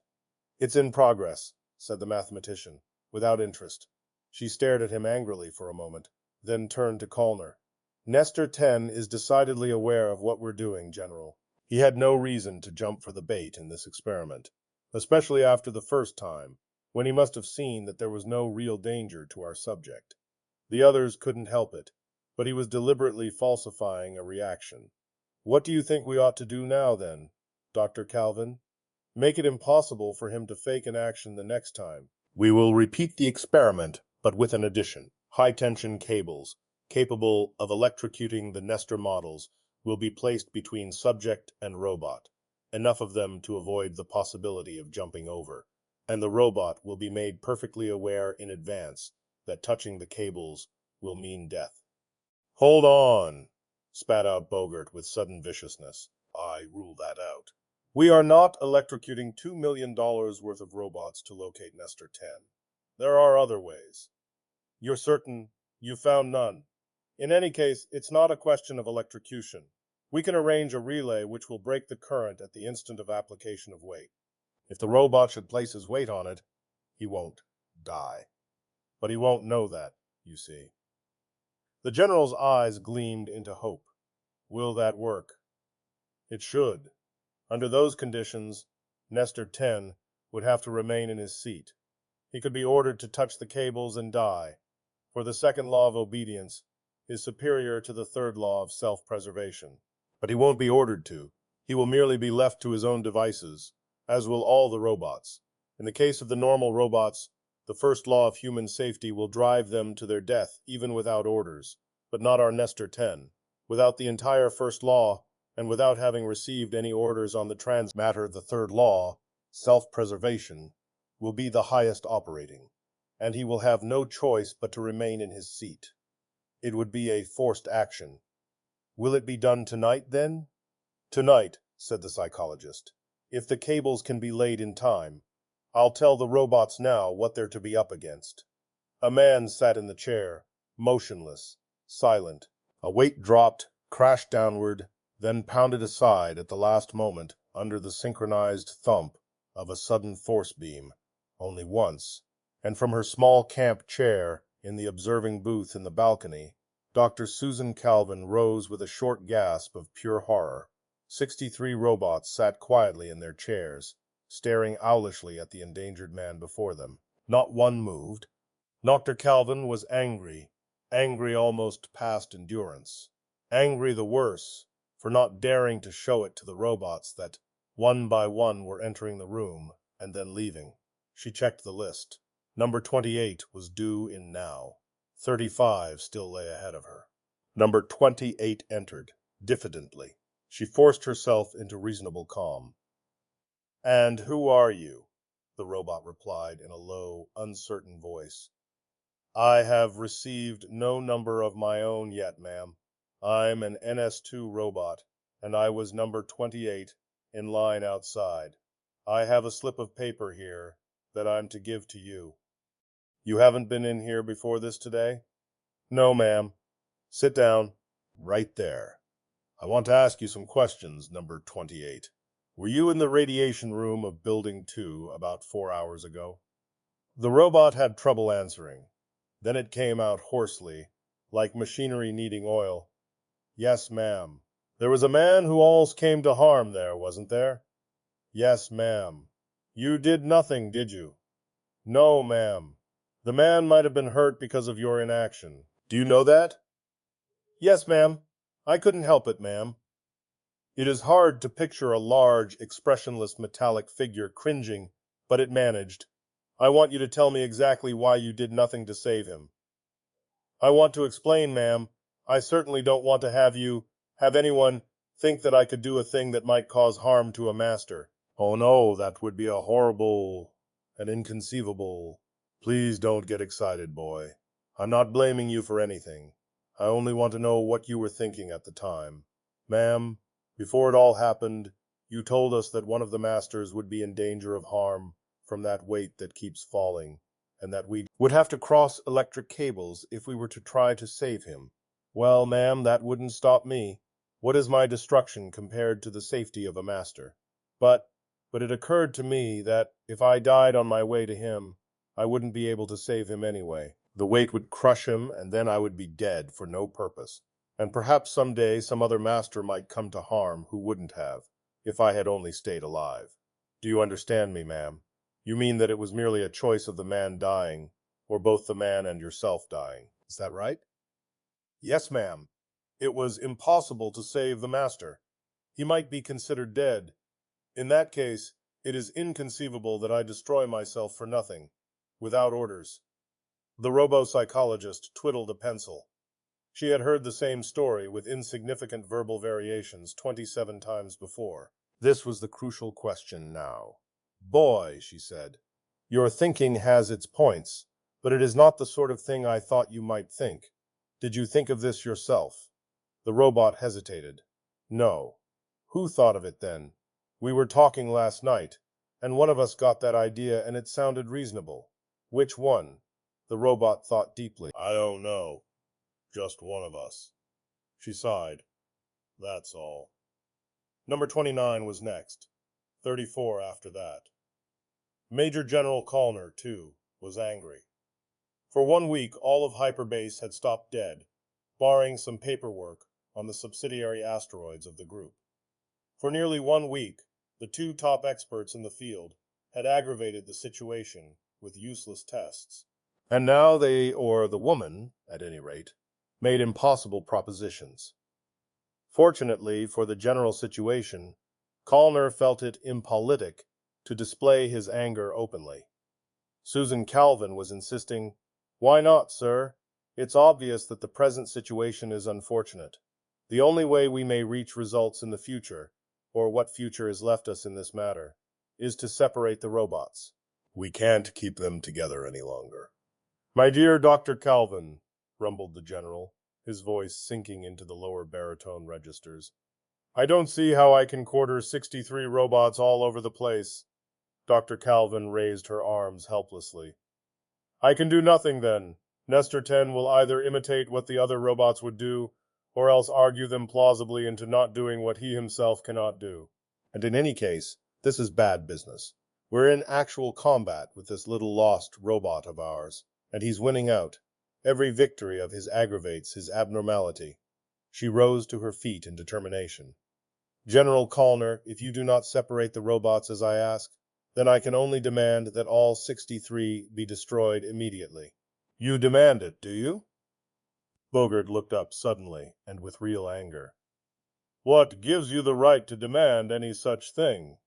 "It's in progress," said the mathematician, without interest. She stared at him angrily for a moment, then turned to Callner. "Nestor 10 is decidedly aware of what we're doing, General. He had no reason to jump for the bait in this experiment, especially after the first time, when he must have seen that there was no real danger to our subject. The others couldn't help it, but he was deliberately falsifying a reaction. What do you think we ought to do now, then, Dr. Calvin? Make it impossible for him to fake an action the next time. We will repeat the experiment, but with an addition. High-tension cables, capable of electrocuting the Nestor models, will be placed between subject and robot, enough of them to avoid the possibility of jumping over, and the robot will be made perfectly aware in advance that touching the cables will mean death." "Hold on," spat out Bogart with sudden viciousness. "I rule that out. We are not electrocuting $2 million worth of robots to locate Nestor 10. There are other ways." "You're certain you found none?" "In any case, it's not a question of electrocution. We can arrange a relay which will break the current at the instant of application of weight. If the robot should place his weight on it, he won't die. But he won't know that, you see." The general's eyes gleamed into hope. "Will that work?" "It should. Under those conditions, Nestor 10 would have to remain in his seat. He could be ordered to touch the cables and die, for the second law of obedience is superior to the third law of self-preservation. But he won't be ordered to. He will merely be left to his own devices, as will all the robots. In the case of the normal robots, the first law of human safety will drive them to their death even without orders, but not our Nestor 10. Without the entire first law, and without having received any orders on the transmatter, the third law, self-preservation, will be the highest operating, and he will have no choice but to remain in his seat. It would be a forced action. Will it be done tonight, then?" "Tonight," said the psychologist, "if the cables can be laid in time. I'll tell the robots now what they're to be up against." A man sat in the chair, motionless, silent. A weight dropped, crashed downward, then pounded aside at the last moment under the synchronized thump of a sudden force beam, only once, and from her small camp chair in the observing booth in the balcony, Dr. Susan Calvin rose with a short gasp of pure horror. 63 robots sat quietly in their chairs, staring owlishly at the endangered man before them. Not one moved. Dr. Calvin was angry, angry almost past endurance. Angry the worse for not daring to show it to the robots that, one by one, were entering the room and then leaving. She checked the list. Number 28 was due in now. 35 still lay ahead of her. Number 28 entered, diffidently. She forced herself into reasonable calm. "And who are you?" the robot replied in a low, uncertain voice. "I have received no number of my own yet, ma'am. I'm an NS2 robot, and I was number 28 in line outside. I have a slip of paper here that I'm to give to you. You haven't been in here before this today?" "No, ma'am." "Sit down. Right there. I want to ask you some questions, number 28. Were you in the radiation room of Building 2 about 4 hours ago?" The robot had trouble answering. Then it came out hoarsely, like machinery needing oil. "Yes, ma'am." "There was a man who almost came to harm there, wasn't there?" "Yes, ma'am." "You did nothing, did you?" "No, ma'am." "The man might have been hurt because of your inaction. Do you know that?" "Yes, ma'am. I couldn't help it, ma'am." It is hard to picture a large, expressionless metallic figure cringing, but it managed. "I want you to tell me exactly why you did nothing to save him." "I want to explain, ma'am. I certainly don't want to have anyone think that I could do a thing that might cause harm to a master." "Oh no, that would be a horrible and inconceivable—" "Please don't get excited, boy. I'm not blaming you for anything. I only want to know what you were thinking at the time. Ma'am, before it all happened, you told us that one of the masters would be in danger of harm from that weight that keeps falling, and that we would have to cross electric cables if we were to try to save him. Well, ma'am, that wouldn't stop me. What is my destruction compared to the safety of a master? But it occurred to me that if I died on my way to him, I wouldn't be able to save him anyway. The weight would crush him, and then I would be dead for no purpose. And perhaps some day some other master might come to harm who wouldn't have, if I had only stayed alive. Do you understand me, ma'am? You mean that it was merely a choice of the man dying, or both the man and yourself dying. Is that right?" "Yes, ma'am. It was impossible to save the master. He might be considered dead. In that case, it is inconceivable that I destroy myself for nothing, without orders." The robo-psychologist twiddled a pencil. She had heard the same story with insignificant verbal variations 27 times before. This was the crucial question now. "Boy," she said, "your thinking has its points, but it is not the sort of thing I thought you might think. Did you think of this yourself?" The robot hesitated. "No." "Who thought of it then?" "We were talking last night, and one of us got that idea and it sounded reasonable." "Which one?" The robot thought deeply. "I don't know. Just one of us." She sighed. "That's all." Number 29 was next. 34 after that. Major General Callner, too, was angry. For 1 week all of hyperbase had stopped dead, barring some paperwork on the subsidiary asteroids of the group. For nearly 1 week, the 2 top experts in the field had aggravated the situation with useless tests. And now they, or the woman, at any rate, made impossible propositions. Fortunately for the general situation, Callner felt it impolitic to display his anger openly. Susan Calvin was insisting, "Why not, sir? It's obvious that the present situation is unfortunate. The only way we may reach results in the future, or what future is left us in this matter, is to separate the robots. We can't keep them together any longer." "My dear Dr. Calvin," rumbled the general, his voice sinking into the lower baritone registers, "I don't see how I can quarter 63 robots all over the place." Dr. Calvin raised her arms helplessly. "I can do nothing then. Nestor 10 will either imitate what the other robots would do, or else argue them plausibly into not doing what he himself cannot do. And in any case, this is bad business. We're in actual combat with this little lost robot of ours, and he's winning out. Every victory of his aggravates his abnormality." She rose to her feet in determination. "General Callner, if you do not separate the robots as I ask, then I can only demand that all 63 be destroyed immediately." "You demand it, do you?" Bogart looked up suddenly, and with real anger. "What gives you the right to demand any such thing?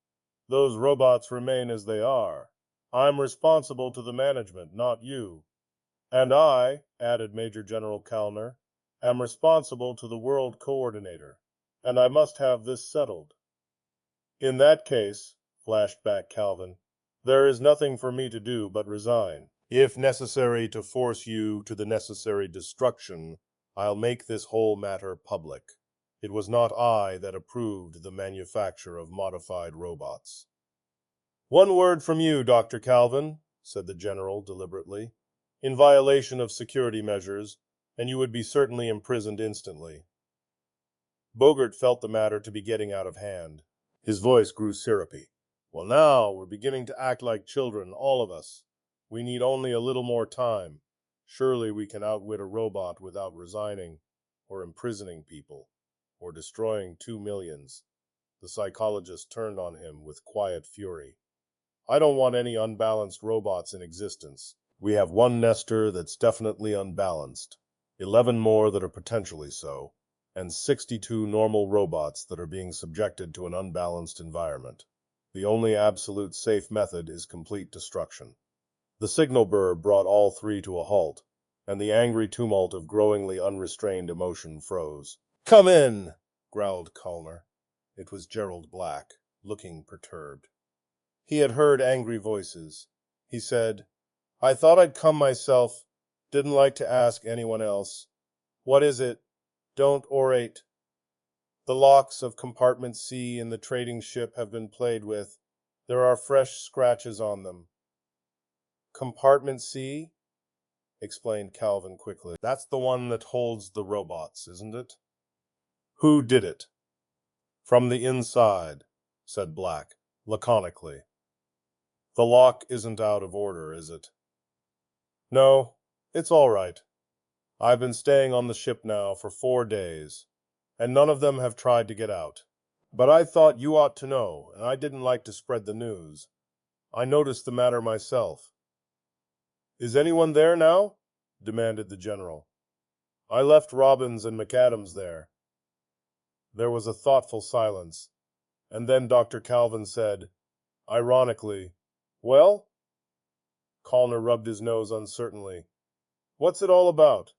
Those robots remain as they are. I'm responsible to the management, not you." And I, added Major General Calner, am responsible to the World Coordinator, and I must have this settled. In that case, flashed back Calvin, there is nothing for me to do but resign. If necessary to force you to the necessary destruction, I'll make this whole matter public. It was not I that approved the manufacture of modified robots. One word from you, Dr. Calvin, said the general deliberately, in violation of security measures, and you would be certainly imprisoned instantly. Bogart felt the matter to be getting out of hand. His voice grew syrupy. Well, now we're beginning to act like children, all of us. We need only a little more time. Surely we can outwit a robot without resigning, or imprisoning people, or destroying 2 millions. The psychologist turned on him with quiet fury. I don't want any unbalanced robots in existence. We have one Nestor that's definitely unbalanced, 11 more that are potentially so, and 62 normal robots that are being subjected to an unbalanced environment. The only absolute safe method is complete destruction. The signal burr brought all three to a halt, and the angry tumult of growingly unrestrained emotion froze. Come in, growled Calner. It was Gerald Black, looking perturbed. He had heard angry voices. He said, I thought I'd come myself. Didn't like to ask anyone else. What is it? Don't orate. The locks of compartment C in the trading ship have been played with. There are fresh scratches on them. Compartment C? Explained Calvin quickly. That's the one that holds the robots, isn't it? Who did it? From the inside, said Black, laconically. The lock isn't out of order, is it? No, it's all right. I've been staying on the ship now for 4 days, and none of them have tried to get out. But I thought you ought to know, and I didn't like to spread the news. I noticed the matter myself. Is anyone there now? Demanded the general. I left Robbins and McAdams there. There was a thoughtful silence, and then Dr. Calvin said, ironically, Well? Calner rubbed his nose uncertainly. What's it all about?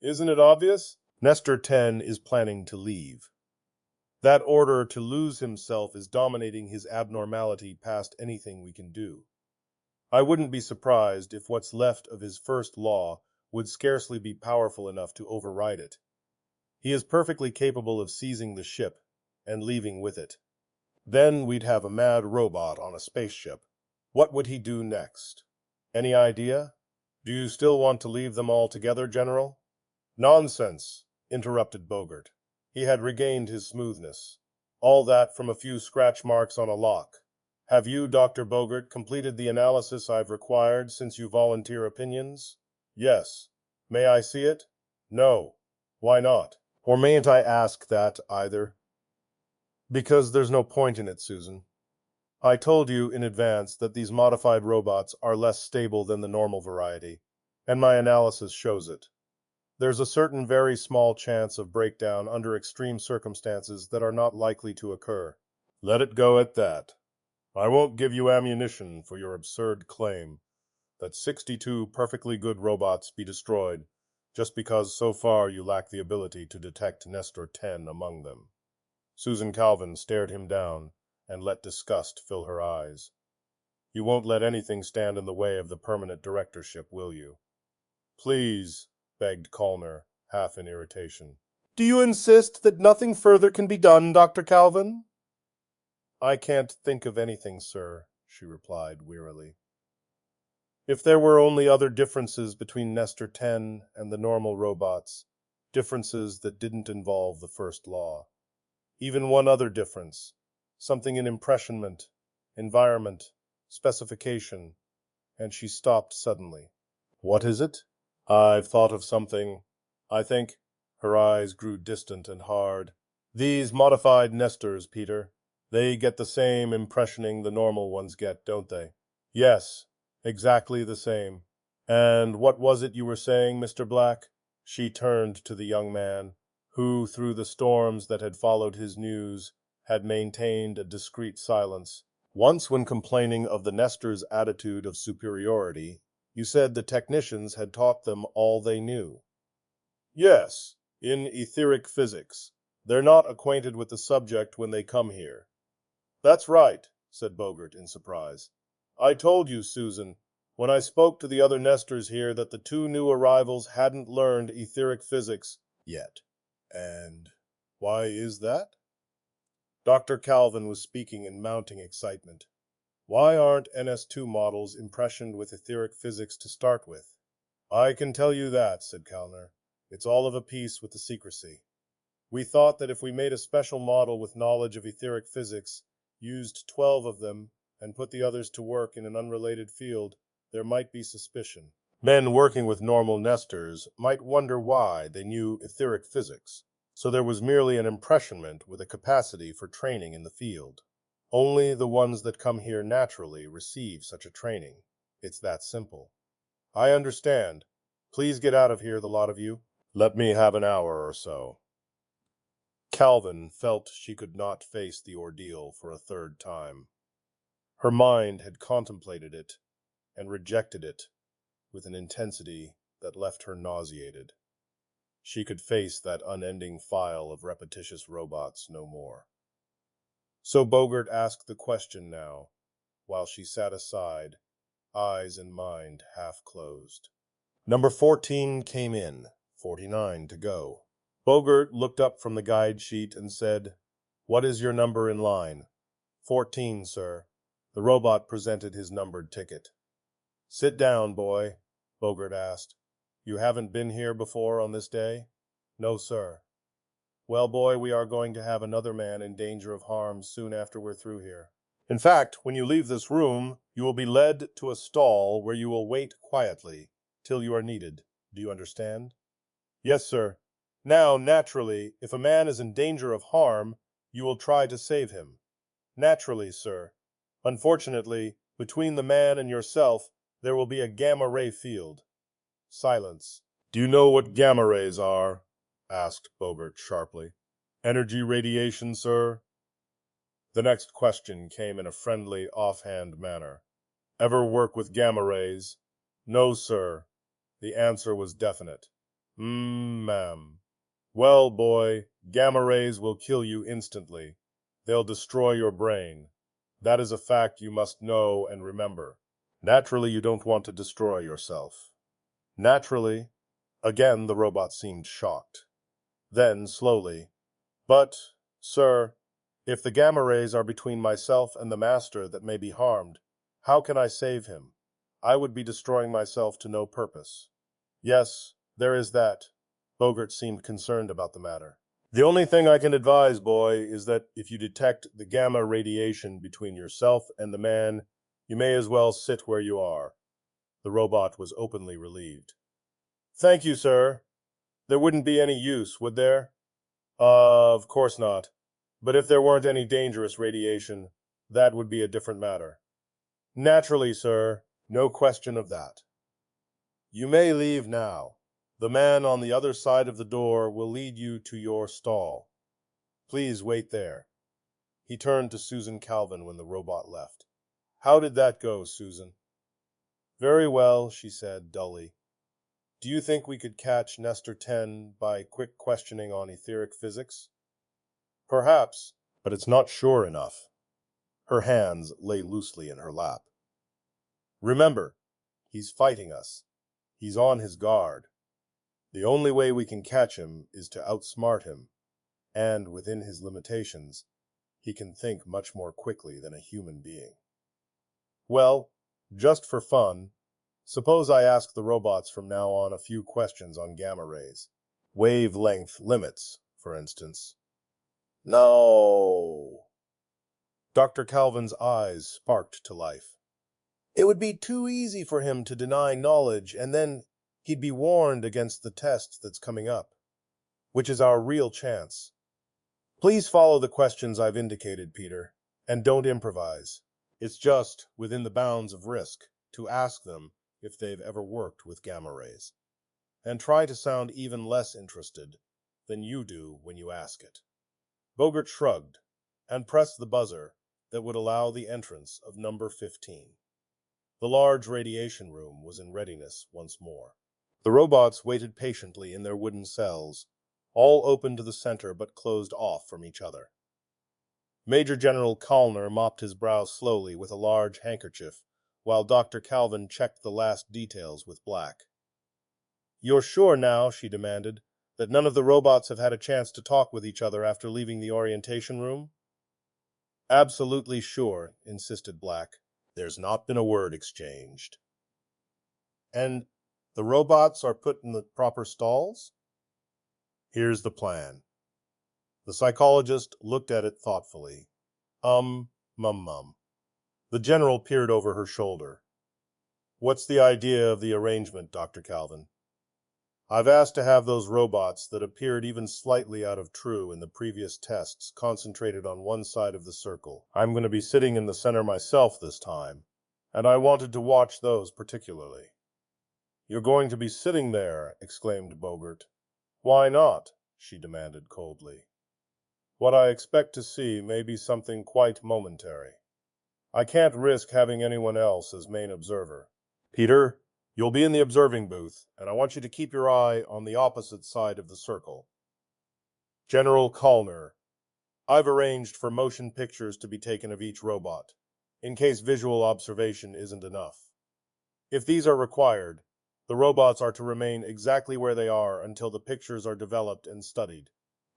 Isn't it obvious? Nestor 10 is planning to leave. That order to lose himself is dominating his abnormality past anything we can do. I wouldn't be surprised if what's left of his first law would scarcely be powerful enough to override it. He is perfectly capable of seizing the ship and leaving with it. Then we'd have a mad robot on a spaceship. What would he do next? Any idea? Do you still want to leave them all together, General? Nonsense, interrupted Bogart. He had regained his smoothness. All that from a few scratch marks on a lock. Have you, Dr. Bogart, completed the analysis I've required since you volunteer opinions? Yes. May I see it? No. Why not? Or mayn't I ask that either? Because there's no point in it, Susan. I told you in advance that these modified robots are less stable than the normal variety, and my analysis shows it. There's a certain very small chance of breakdown under extreme circumstances that are not likely to occur. Let it go at that. I won't give you ammunition for your absurd claim that 62 perfectly good robots be destroyed just because so far you lack the ability to detect Nestor 10 among them. Susan Calvin stared him down and let disgust fill her eyes. You won't let anything stand in the way of the permanent directorship, will you? Please, begged Calner, half in irritation. Do you insist that nothing further can be done, Dr. Calvin? I can't think of anything, sir, she replied wearily. If there were only other differences between Nestor 10 and the normal robots, differences that didn't involve the first law. Even one other difference, something in impressionment, environment, specification, and she stopped suddenly. What is it? I've thought of something. I think. Her eyes grew distant and hard. These modified Nestors, Peter. They get the same impressioning the normal ones get, don't they? Yes, exactly the same. And what was it you were saying, Mr. Black? She turned to the young man, who, through the storms that had followed his news, had maintained a discreet silence. Once, when complaining of the Nestor's attitude of superiority, You said the technicians had taught them all they knew. Yes, in etheric physics. They're not acquainted with the subject when they come here. That's right, said Bogart in surprise. I told you, Susan, when I spoke to the other nesters here that the two new arrivals hadn't learned etheric physics yet. And why is that? Dr. Calvin was speaking in mounting excitement. Why aren't NS2 models impressioned with etheric physics to start with? I can tell you that, said Calner. It's all of a piece with the secrecy. We thought that if we made a special model with knowledge of etheric physics, used 12 of them, and put the others to work in an unrelated field, there might be suspicion. Men working with normal nesters might wonder why they knew etheric physics, so there was merely an impressionment with a capacity for training in the field. Only the ones that come here naturally receive such a training. It's that simple. I understand. Please get out of here, the lot of you. Let me have an hour or so. Calvin felt she could not face the ordeal for a third time. Her mind had contemplated it and rejected it with an intensity that left her nauseated. She could face that unending file of repetitious robots no more. So Bogart asked the question now, while she sat aside, eyes and mind half closed. Number 14 came in, 49 to go. Bogart looked up from the guide sheet and said, "What is your number in line?" 14, sir. The robot presented his numbered ticket. Sit down, boy, Bogart asked. You haven't been here before on this day? No, sir. Well, boy, we are going to have another man in danger of harm soon after we're through here. In fact, when you leave this room, you will be led to a stall where you will wait quietly till you are needed. Do you understand? Yes, sir. Now, naturally, if a man is in danger of harm, you will try to save him. Naturally, sir. Unfortunately, between the man and yourself, there will be a gamma-ray field. Silence. Do you know what gamma rays are? Asked Bogart sharply. Energy radiation, sir? The next question came in a friendly, offhand manner. Ever work with gamma rays? No, sir. The answer was definite. Ma'am. Well, boy, gamma rays will kill you instantly. They'll destroy your brain. That is a fact you must know and remember. Naturally, you don't want to destroy yourself. Naturally. Again, the robot seemed shocked. Then, slowly, but, sir, if the gamma rays are between myself and the master that may be harmed, how can I save him? I would be destroying myself to no purpose. Yes, there is that. Bogart seemed concerned about the matter. The only thing I can advise, boy, is that if you detect the gamma radiation between yourself and the man, you may as well sit where you are. The robot was openly relieved. Thank you, sir. There wouldn't be any use, would there? Of course not. But if there weren't any dangerous radiation, that would be a different matter. Naturally, sir. No question of that. You may leave now. The man on the other side of the door will lead you to your stall. Please wait there. He turned to Susan Calvin when the robot left. How did that go, Susan? Very well, she said dully. Do you think we could catch Nestor 10 by quick questioning on etheric physics? Perhaps, but it's not sure enough. Her hands lay loosely in her lap. Remember, he's fighting us. He's on his guard. The only way we can catch him is to outsmart him, and within his limitations, he can think much more quickly than a human being. Well, just for fun, suppose I ask the robots from now on a few questions on gamma rays. Wavelength limits, for instance. No. Dr. Calvin's eyes sparked to life. It would be too easy for him to deny knowledge, and then he'd be warned against the test that's coming up, which is our real chance. Please follow the questions I've indicated, Peter, and don't improvise. It's just within the bounds of risk to ask them if they've ever worked with gamma rays. And try to sound even less interested than you do when you ask it. Bogart shrugged and pressed the buzzer that would allow the entrance of number 15. The large radiation room was in readiness once more. The robots waited patiently in their wooden cells, all open to the center but closed off from each other. Major General Callner mopped his brow slowly with a large handkerchief, while Dr. Calvin checked the last details with Black. "You're sure now," she demanded, "that none of the robots have had a chance to talk with each other after leaving the orientation room?" "Absolutely sure," insisted Black. "There's not been a word exchanged." "And the robots are put in the proper stalls?" "Here's the plan." The psychologist looked at it thoughtfully. Mum. The general peered over her shoulder. "What's the idea of the arrangement, Dr. Calvin?" "I've asked to have those robots that appeared even slightly out of true in the previous tests concentrated on one side of the circle. I'm going to be sitting in the center myself this time, and I wanted to watch those particularly." "You're going to be sitting there?" exclaimed Bogart. "Why not?" she demanded coldly. "What I expect to see may be something quite momentary. I can't risk having anyone else as main observer. Peter, you'll be in the observing booth, and I want you to keep your eye on the opposite side of the circle. General Callner, I've arranged for motion pictures to be taken of each robot, in case visual observation isn't enough. If these are required, the robots are to remain exactly where they are until the pictures are developed and studied.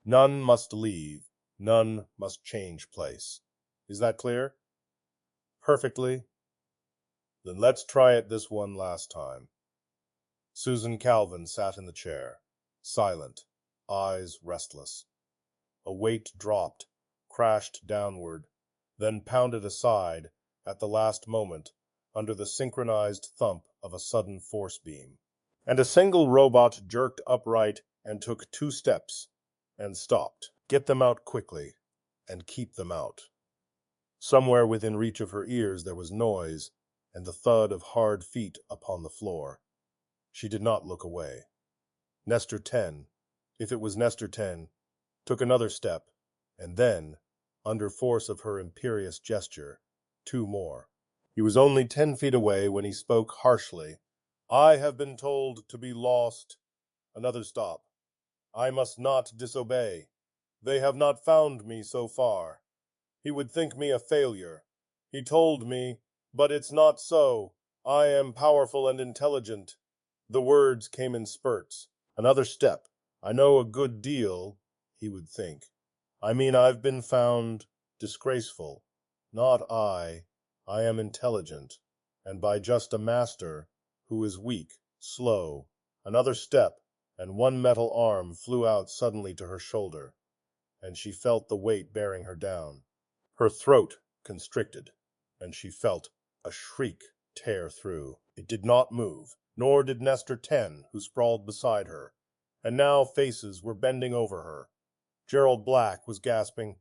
None must leave, none must change place. Is that clear?" "Perfectly." "Then let's try it this one last time." Susan Calvin sat in the chair, silent, eyes restless. A weight dropped, crashed downward, then pounded aside at the last moment under the synchronized thump of a sudden force beam. And a single robot jerked upright and took 2 steps, and stopped. "Get them out quickly, and keep them out." Somewhere within reach of her ears there was noise, and the thud of hard feet upon the floor. She did not look away. Nestor 10, if it was Nestor 10, took another step, and then, under force of her imperious gesture, 2 more. He was only 10 feet away when he spoke harshly. "I have been told to be lost." Another stop. "I must not disobey. They have not found me so far. He would think me a failure. He told me, but it's not so. I am powerful and intelligent." The words came in spurts. Another step. "I know a good deal," he would think. "I mean, I've been found disgraceful. Not I. I am intelligent, and by just a master who is weak, slow." Another step, and one metal arm flew out suddenly to her shoulder, and she felt the weight bearing her down. Her throat constricted, and she felt a shriek tear through. It did not move, nor did Nestor 10, who sprawled beside her, and now faces were bending over her. Gerald Black was gasping,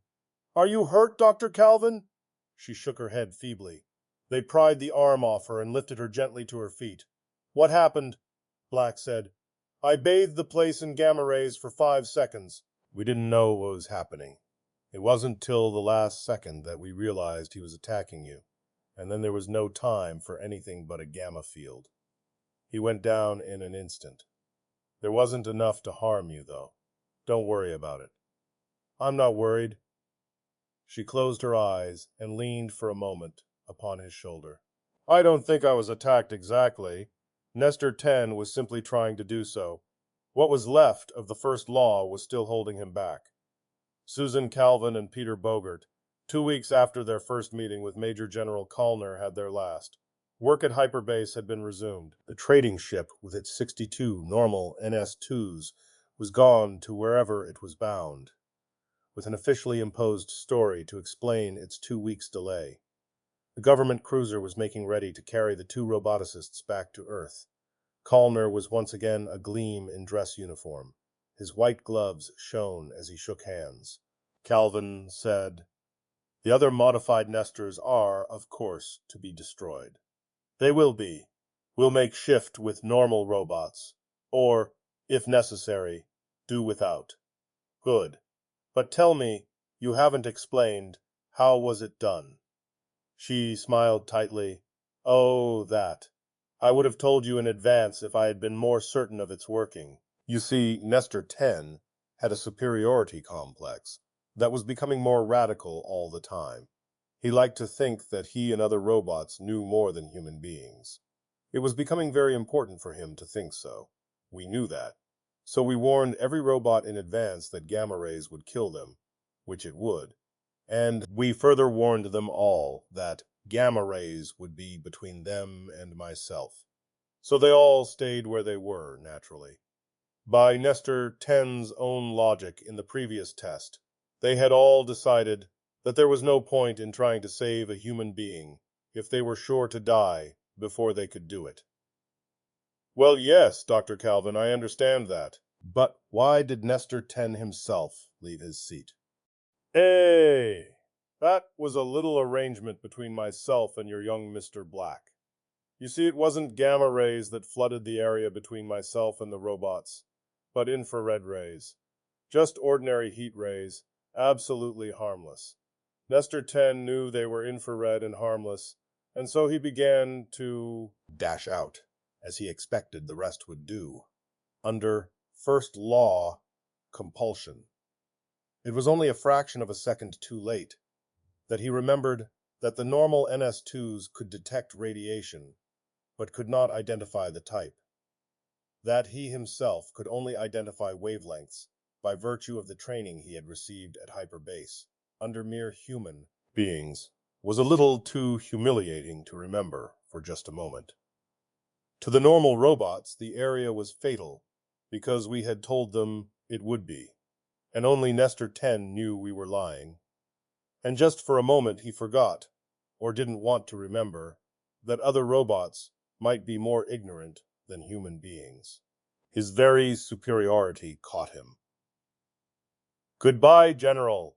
"Are you hurt, Dr. Calvin?" She shook her head feebly. They pried the arm off her and lifted her gently to her feet. "What happened?" Black said. "I bathed the place in gamma rays for 5 seconds. We didn't know what was happening. It wasn't till the last second that we realized he was attacking you, and then there was no time for anything but a gamma field. He went down in an instant. There wasn't enough to harm you, though. Don't worry about it." "I'm not worried." She closed her eyes and leaned for a moment upon his shoulder. "I don't think I was attacked exactly. Nestor 10 was simply trying to do so. What was left of the first law was still holding him back." Susan Calvin and Peter Bogart, 2 weeks after their first meeting with Major General Callner, had their last. Work at Hyperbase had been resumed. The trading ship, with its 62 normal NS-2s, was gone to wherever it was bound, with an officially imposed story to explain its 2 weeks' delay. The government cruiser was making ready to carry the 2 roboticists back to Earth. Callner was once again agleam in dress uniform. His white gloves shone as he shook hands. Calvin said, "The other modified Nestors are, of course, to be destroyed." "They will be. We'll make shift with normal robots, or, if necessary, do without." "Good. But tell me, you haven't explained, how was it done?" She smiled tightly. Oh, that. I would have told you in advance if I had been more certain of its working. You see, Nestor 10 had a superiority complex that was becoming more radical all the time. He liked to think that he and other robots knew more than human beings. It was becoming very important for him to think so. We knew that. So we warned every robot in advance that gamma rays would kill them, which it would. And we further warned them all that gamma rays would be between them and myself. So they all stayed where they were, naturally. By Nestor 10's own logic in the previous test, they had all decided that there was no point in trying to save a human being if they were sure to die before they could do it. Well, yes, Dr. Calvin, I understand that. But why did Nestor 10 himself leave his seat? Hey, that was a little arrangement between myself and your young Mr. Black. You see, it wasn't gamma rays that flooded the area between myself and the robots, but infrared rays. Just ordinary heat rays, absolutely harmless. Nestor 10 knew they were infrared and harmless, and so he began to dash out, as he expected the rest would do, under first law, compulsion. It was only a fraction of a second too late that he remembered that the normal NS2s could detect radiation, but could not identify the type. That he himself could only identify wavelengths by virtue of the training he had received at hyperbase, under mere human beings, was a little too humiliating to remember for just a moment. To the normal robots, the area was fatal, because we had told them it would be, and only Nestor 10 knew we were lying. And just for a moment he forgot, or didn't want to remember, that other robots might be more ignorant than human beings. His very superiority caught him. Goodbye, General.